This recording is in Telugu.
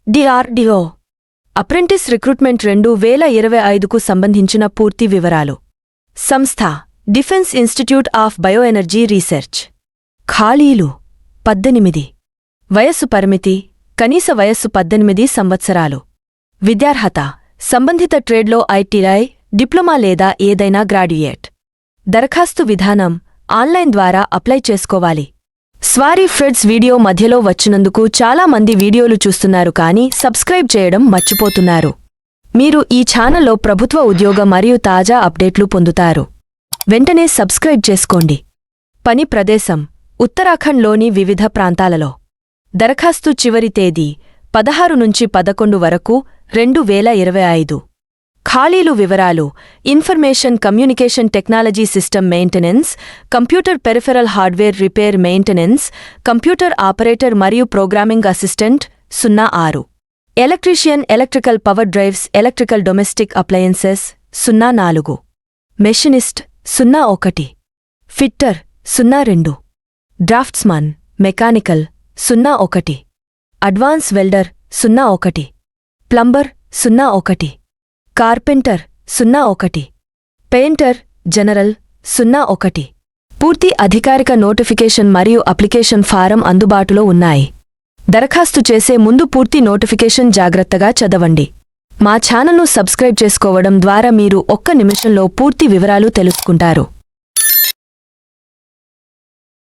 డిఆర్డిఓ అప్రెంటిస్ రిక్రూట్మెంట్ 2025కు సంబంధించిన పూర్తి వివరాలు. సంస్థ defence institute of bioenergy research. ఖాళీలు 18. వయస్సు పరిమితి కనీస వయస్సు 18 సంవత్సరాలు. విద్యార్హత సంబంధిత ట్రేడ్లో ఐటీఐ, డిప్లొమా లేదా ఏదైనా గ్రాడ్యుయేట్. దరఖాస్తు విధానం ఆన్లైన్ ద్వారా అప్లై చేసుకోవాలి. స్వారీ ఫ్రెండ్స్, వీడియో మధ్యలో వచ్చినందుకు చాలా మంది వీడియోలు చూస్తున్నారు కానీ సబ్స్క్రైబ్ చేయడం మర్చిపోతున్నారు. మీరు ఈ ఛానల్లో ప్రభుత్వ ఉద్యోగ మరియు తాజా అప్డేట్లు పొందుతారు. వెంటనే సబ్స్క్రైబ్ చేసుకోండి. పని ప్రదేశం ఉత్తరాఖండ్లోని వివిధ ప్రాంతాలలో. దరఖాస్తు చివరి తేదీ 16 నుంచి 11 వరకు 2025. ఖాళీలు వివరాలు information communication technology system maintenance, computer peripheral hardware repair maintenance, computer operator మరియు programming assistant 06. Electrician electrical power drives electrical domestic appliances 04. Machinist 01. Fitter 02. Draughtsman mechanical 01. Advance welder 01. Plumber 01. Carpenter 01. Painter general 01. పూర్తి అధికారిక నోటిఫికేషన్ మరియు అప్లికేషన్ ఫారం అందుబాటులో ఉన్నాయి. దరఖాస్తు చేసే ముందు పూర్తి నోటిఫికేషన్ జాగ్రత్తగా చదవండి. మా ఛానల్ను సబ్స్క్రైబ్ చేసుకోవడం ద్వారా మీరు ఒక్క నిమిషంలో పూర్తి వివరాలు తెలుసుకుంటారు.